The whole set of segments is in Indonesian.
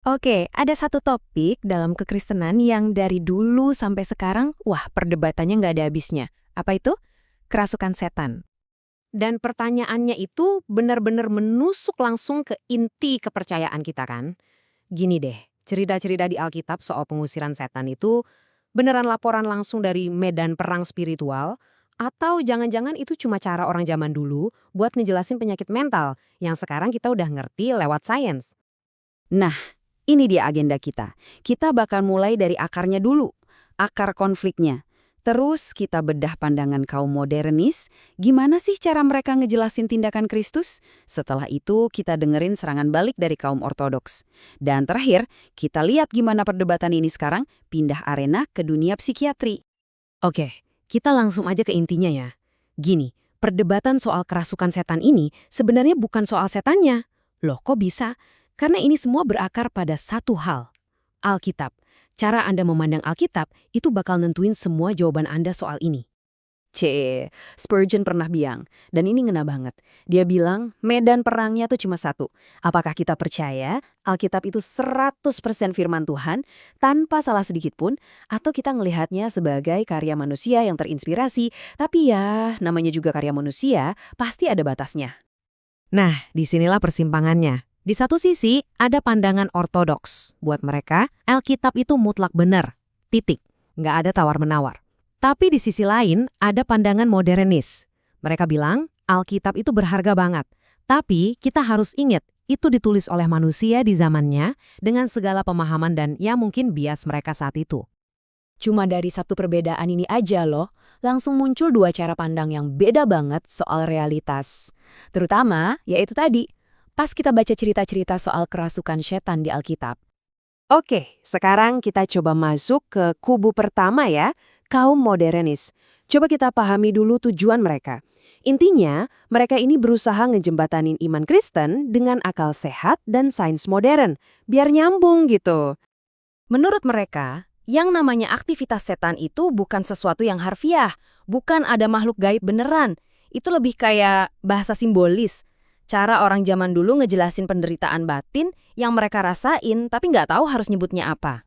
Oke, ada satu topik dalam kekristenan yang dari dulu sampai sekarang, wah perdebatannya nggak ada habisnya. Apa itu? Kerasukan setan. Dan pertanyaannya itu benar-benar menusuk langsung ke inti kepercayaan kita kan. Gini deh, cerita-cerita di Alkitab soal pengusiran setan itu beneran laporan langsung dari medan perang spiritual atau jangan-jangan itu cuma cara orang zaman dulu buat ngejelasin penyakit mental yang sekarang kita udah ngerti lewat sains. Nah, ini dia agenda kita. Kita bakal mulai dari akarnya dulu, akar konfliknya. Terus kita bedah pandangan kaum modernis, gimana sih cara mereka ngejelasin tindakan Kristus? Setelah itu kita dengerin serangan balik dari kaum ortodoks. Dan terakhir, kita lihat gimana perdebatan ini sekarang pindah arena ke dunia psikiatri. Oke, kita langsung aja ke intinya ya. Gini, perdebatan soal kerasukan setan ini sebenarnya bukan soal setannya. Loh kok bisa? Karena ini semua berakar pada satu hal. Alkitab. Cara Anda memandang Alkitab itu bakal nentuin semua jawaban Anda soal ini. Spurgeon pernah bilang, dan ini ngena banget. Dia bilang, medan perangnya tuh cuma satu. Apakah kita percaya Alkitab itu 100% firman Tuhan, tanpa salah sedikit pun, atau kita ngelihatnya sebagai karya manusia yang terinspirasi, tapi ya, namanya juga karya manusia, pasti ada batasnya. Nah, disinilah persimpangannya. Di satu sisi, ada pandangan ortodoks. Buat mereka, Alkitab itu mutlak benar. Titik. Nggak ada tawar-menawar. Tapi di sisi lain, ada pandangan modernis. Mereka bilang, Alkitab itu berharga banget. Tapi kita harus ingat, itu ditulis oleh manusia di zamannya dengan segala pemahaman dan ya mungkin bias mereka saat itu. Cuma dari satu perbedaan ini aja loh, langsung muncul dua cara pandang yang beda banget soal realitas. Terutama, yaitu tadi, pas kita baca cerita-cerita soal kerasukan setan di Alkitab. Oke, sekarang kita coba masuk ke kubu pertama ya, kaum modernis. Coba kita pahami dulu tujuan mereka. Intinya, mereka ini berusaha ngejembatanin iman Kristen dengan akal sehat dan sains modern, biar nyambung gitu. Menurut mereka, yang namanya aktivitas setan itu bukan sesuatu yang harfiah, bukan ada makhluk gaib beneran. Itu lebih kayak bahasa simbolis. Cara orang zaman dulu ngejelasin penderitaan batin yang mereka rasain tapi nggak tahu harus nyebutnya apa.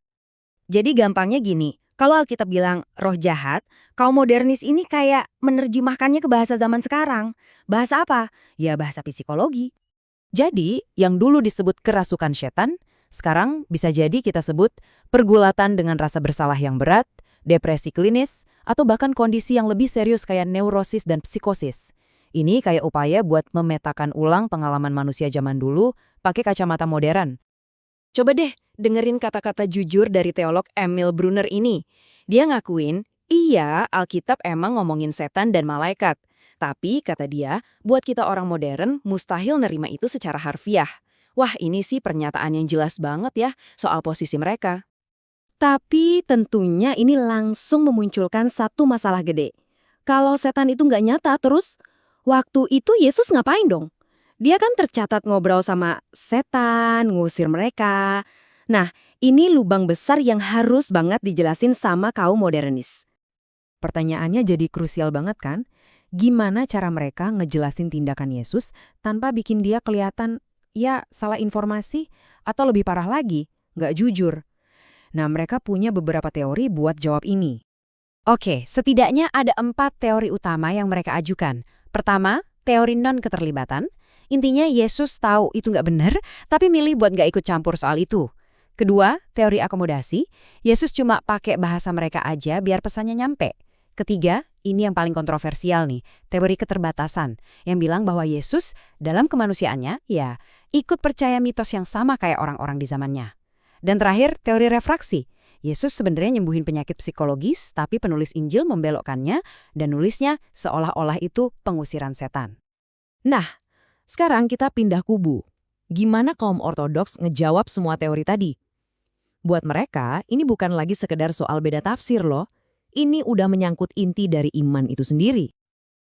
Jadi gampangnya gini, kalau Alkitab bilang roh jahat, kaum modernis ini kayak menerjemahkannya ke bahasa zaman sekarang. Bahasa apa? Ya bahasa psikologi. Jadi, yang dulu disebut kerasukan setan, sekarang bisa jadi kita sebut pergulatan dengan rasa bersalah yang berat, depresi klinis, atau bahkan kondisi yang lebih serius kayak neurosis dan psikosis. Ini kayak upaya buat memetakan ulang pengalaman manusia zaman dulu pakai kacamata modern. Coba deh dengerin kata-kata jujur dari teolog Emil Brunner ini. Dia ngakuin, iya Alkitab emang ngomongin setan dan malaikat. Tapi, kata dia, buat kita orang modern mustahil nerima itu secara harfiah. Wah, ini sih pernyataan yang jelas banget ya soal posisi mereka. Tapi tentunya ini langsung memunculkan satu masalah gede. Kalau setan itu nggak nyata terus, waktu itu Yesus ngapain dong? Dia kan tercatat ngobrol sama setan, ngusir mereka. Nah, ini lubang besar yang harus banget dijelasin sama kaum modernis. Pertanyaannya jadi krusial banget kan? Gimana cara mereka ngejelasin tindakan Yesus tanpa bikin dia kelihatan, ya, salah informasi atau lebih parah lagi, nggak jujur? Nah, mereka punya beberapa teori buat jawab ini. Oke, setidaknya ada 4 teori utama yang mereka ajukan. Pertama, teori non-keterlibatan. Intinya Yesus tahu itu nggak benar, tapi milih buat nggak ikut campur soal itu. Kedua, teori akomodasi. Yesus cuma pakai bahasa mereka aja biar pesannya nyampe. Ketiga, ini yang paling kontroversial nih, teori keterbatasan, yang bilang bahwa Yesus dalam kemanusiaannya, ya, ikut percaya mitos yang sama kayak orang-orang di zamannya. Dan terakhir, teori refraksi. Yesus sebenarnya nyembuhin penyakit psikologis, tapi penulis Injil membelokkannya dan nulisnya seolah-olah itu pengusiran setan. Nah, sekarang kita pindah kubu. Gimana kaum ortodoks ngejawab semua teori tadi? Buat mereka, ini bukan lagi sekedar soal beda tafsir loh. Ini udah menyangkut inti dari iman itu sendiri.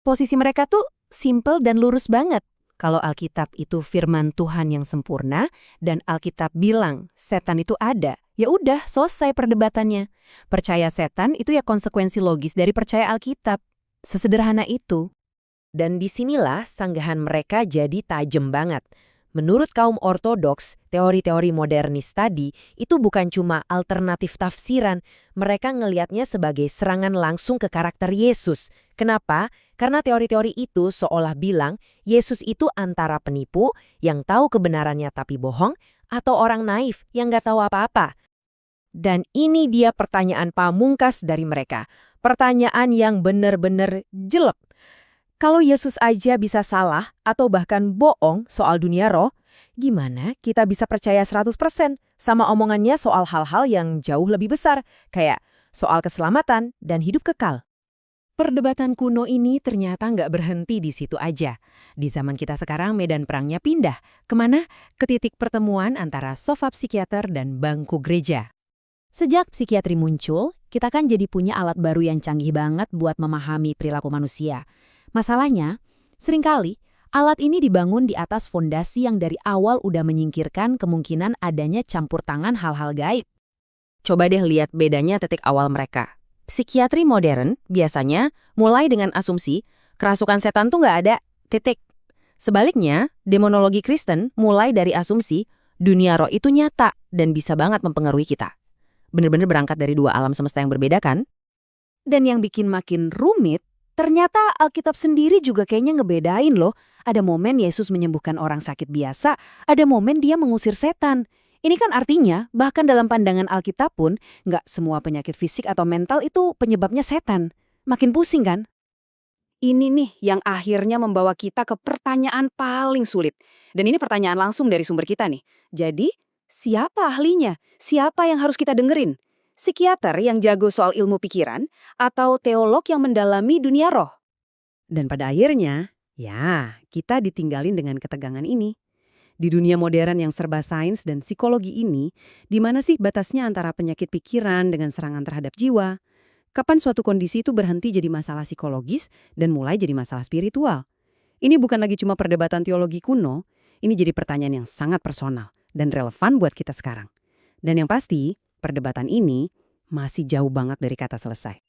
Posisi mereka tuh simple dan lurus banget. Kalau Alkitab itu firman Tuhan yang sempurna, dan Alkitab bilang setan itu ada, ya udah selesai perdebatannya. Percaya setan itu ya konsekuensi logis dari percaya Alkitab. Sesederhana itu. Dan disinilah sanggahan mereka jadi tajam banget. Menurut kaum ortodoks, teori-teori modernis tadi itu bukan cuma alternatif tafsiran, mereka ngelihatnya sebagai serangan langsung ke karakter Yesus. Kenapa? Karena teori-teori itu seolah bilang Yesus itu antara penipu yang tahu kebenarannya tapi bohong, atau orang naif yang nggak tahu apa-apa. Dan ini dia pertanyaan pamungkas dari mereka. Pertanyaan yang benar-benar jelek. Kalau Yesus aja bisa salah atau bahkan bohong soal dunia roh, gimana kita bisa percaya 100% sama omongannya soal hal-hal yang jauh lebih besar, kayak soal keselamatan dan hidup kekal? Perdebatan kuno ini ternyata nggak berhenti di situ aja. Di zaman kita sekarang medan perangnya pindah. Kemana? Ke titik pertemuan antara sofa psikiater dan bangku gereja. Sejak psikiatri muncul, kita kan jadi punya alat baru yang canggih banget buat memahami perilaku manusia. Masalahnya, seringkali alat ini dibangun di atas fondasi yang dari awal udah menyingkirkan kemungkinan adanya campur tangan hal-hal gaib. Coba deh lihat bedanya titik awal mereka. Psikiatri modern biasanya mulai dengan asumsi kerasukan setan tuh nggak ada, titik. Sebaliknya, demonologi Kristen mulai dari asumsi dunia roh itu nyata dan bisa banget mempengaruhi kita. Bener-bener berangkat dari dua alam semesta yang berbeda kan? Dan yang bikin makin rumit, ternyata Alkitab sendiri juga kayaknya ngebedain loh. Ada momen Yesus menyembuhkan orang sakit biasa, ada momen dia mengusir setan. Ini kan artinya, bahkan dalam pandangan Alkitab pun, nggak semua penyakit fisik atau mental itu penyebabnya setan. Makin pusing kan? Ini nih yang akhirnya membawa kita ke pertanyaan paling sulit. Dan ini pertanyaan langsung dari sumber kita nih. Jadi, siapa ahlinya? Siapa yang harus kita dengerin? Psikiater yang jago soal ilmu pikiran, atau teolog yang mendalami dunia roh? Dan pada akhirnya, ya, kita ditinggalin dengan ketegangan ini. Di dunia modern yang serba sains dan psikologi ini, di mana sih batasnya antara penyakit pikiran dengan serangan terhadap jiwa? Kapan suatu kondisi itu berhenti jadi masalah psikologis dan mulai jadi masalah spiritual? Ini bukan lagi cuma perdebatan teologi kuno, ini jadi pertanyaan yang sangat personal dan relevan buat kita sekarang. Dan yang pasti, perdebatan ini masih jauh banget dari kata selesai.